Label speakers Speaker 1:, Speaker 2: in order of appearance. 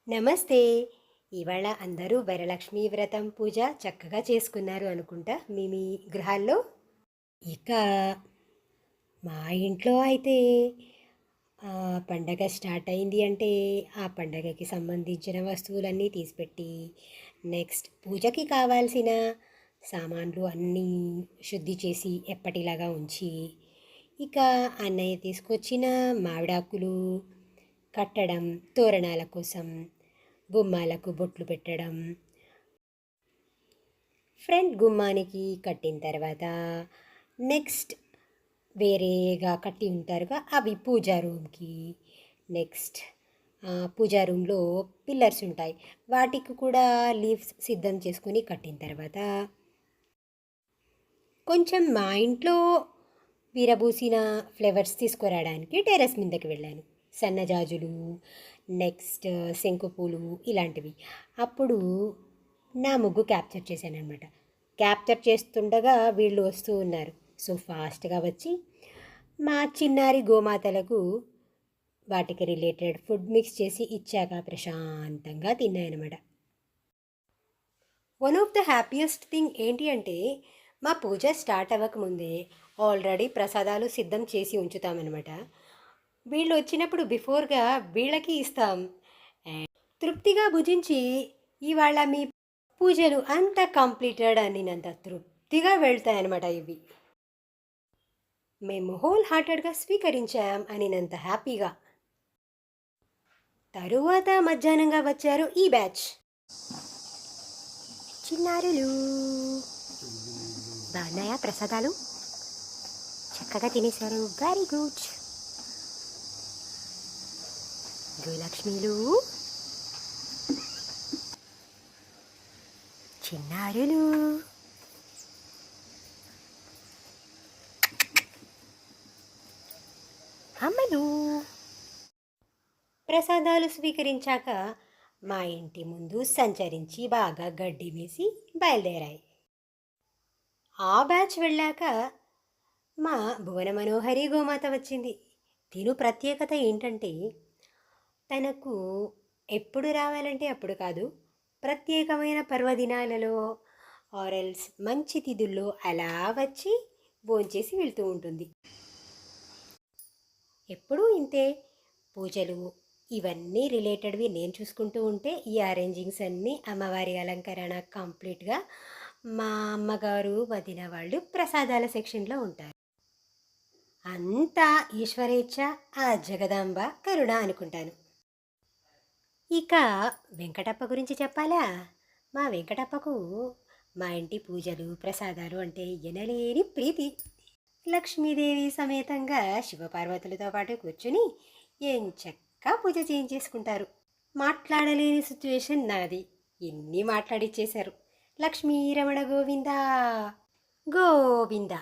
Speaker 1: నమస్తే. ఇవాళ అందరూ వరలక్ష్మి వ్రతం పూజ చక్కగా చేసుకున్నారు అనుకుంటా మీ గృహాల్లో. ఇక మా ఇంట్లో అయితే పండగ స్టార్ట్ అయింది అంటే ఆ పండగకి సంబంధించిన వస్తువులన్నీ తీసిపెట్టి నెక్స్ట్ పూజకి కావాల్సిన సామాన్లు అన్నీ శుద్ధి చేసి ఎప్పటిలాగా ఉంచి ఇక అన్నయ్య తీసుకొచ్చిన మామిడాకులు కట్టడం, తోరణాల కోసం గుమ్మాలకు బొట్లు పెట్టడం, ఫ్రంట్ గుమ్మానికి కట్టిన తర్వాత నెక్స్ట్ వేరేగా కట్టి ఉంటారుగా అవి పూజా రూమ్కి. నెక్స్ట్ పూజా రూమ్లో పిల్లర్స్ ఉంటాయి, వాటికి కూడా లీవ్స్ సిద్ధం చేసుకొని కట్టిన తర్వాత కొంచెం మా ఇంట్లో విరబూసిన ఫ్లేవర్స్ తీసుకురావడానికి టెర్రస్ మీదకి వెళ్ళాను. సన్నజాజులు, నెక్స్ట్ శంకుపూలు ఇలాంటివి. అప్పుడు నా ముగ్గు క్యాప్చర్ చేశానమాట. క్యాప్చర్ చేస్తుండగా వీళ్ళు వస్తూ ఉన్నారు. సో ఫాస్ట్గా వచ్చి మా చిన్నారి గోమాతలకు వాటికి రిలేటెడ్ ఫుడ్ మిక్స్ చేసి ఇచ్చాక ప్రశాంతంగా తిన్నాయన్నమాట. One of the happiest thing ఏంటి అంటే మా పూజ స్టార్ట్ అవ్వకముందే ఆల్రెడీ ప్రసాదాలు సిద్ధం చేసి ఉంచుతామన్నమాట. వీళ్ళు వచ్చినప్పుడు బిఫోర్గా వీళ్ళకి ఇస్తాం. తృప్తిగా భుజించి ఇవాళ మీ పూజలు అంత కంప్లీటెడ్ అనినంత తృప్తిగా వెళ్తాయన్నమాట ఇవి. మేము హోల్ హార్టెడ్గా స్వీకరించాం అనినంత హ్యాపీగా. తరువాత మధ్యాహ్నంగా వచ్చారు ఈ బ్యాచ్ చిన్నారులు. బాగున్నాయా ప్రసాదాలు? చక్కగా తినేశారు. Very good. గోలక్ష్మిలు, చిన్నారులు. అమ్మలు. ప్రసాదాలు స్వీకరించాక మా ఇంటి ముందు సంచరించి బాగా గడ్డి వేసి బయలుదేరాయి. ఆ బ్యాచ్ వెళ్ళాక మా భువన మనోహరి గోమాత వచ్చింది. తిను ప్రత్యేకత ఏంటంటే తనకు ఎప్పుడు రావాలంటే అప్పుడు కాదు, ప్రత్యేకమైన పర్వదినాలలో ఆరెల్స్ మంచి తిథుల్లో అలా వచ్చి భోంచేసి వెళ్తూ ఉంటుంది. ఎప్పుడూ ఇంతే. పూజలు ఇవన్నీ రిలేటెడ్వి నేను చూసుకుంటూ ఉంటే ఈ అరేంజింగ్స్ అన్నీ అమ్మవారి అలంకరణ కంప్లీట్గా మా అమ్మగారు వదిన వాళ్ళు ప్రసాదాల సెక్షన్లో ఉంటారు. అంతా ఈశ్వరేచ్ఛ, ఆ జగదాంబ కరుణ అనుకుంటాను. ఇక వెంకటప్ప గురించి చెప్పాలా? మా వెంకటప్పకు మా ఇంటి పూజలు ప్రసాదాలు అంటే ఎనలేని ప్రీతి. లక్ష్మీదేవి సమేతంగా శివపార్వతులతో పాటు కూర్చుని ఎంచక్కా పూజ చేయించేసుకుంటారు. మాట్లాడలేని సిచ్యువేషన్ నాది, ఎన్ని మాట్లాడిచ్చేశారు. లక్ష్మీ రమణ గోవింద గోవింద.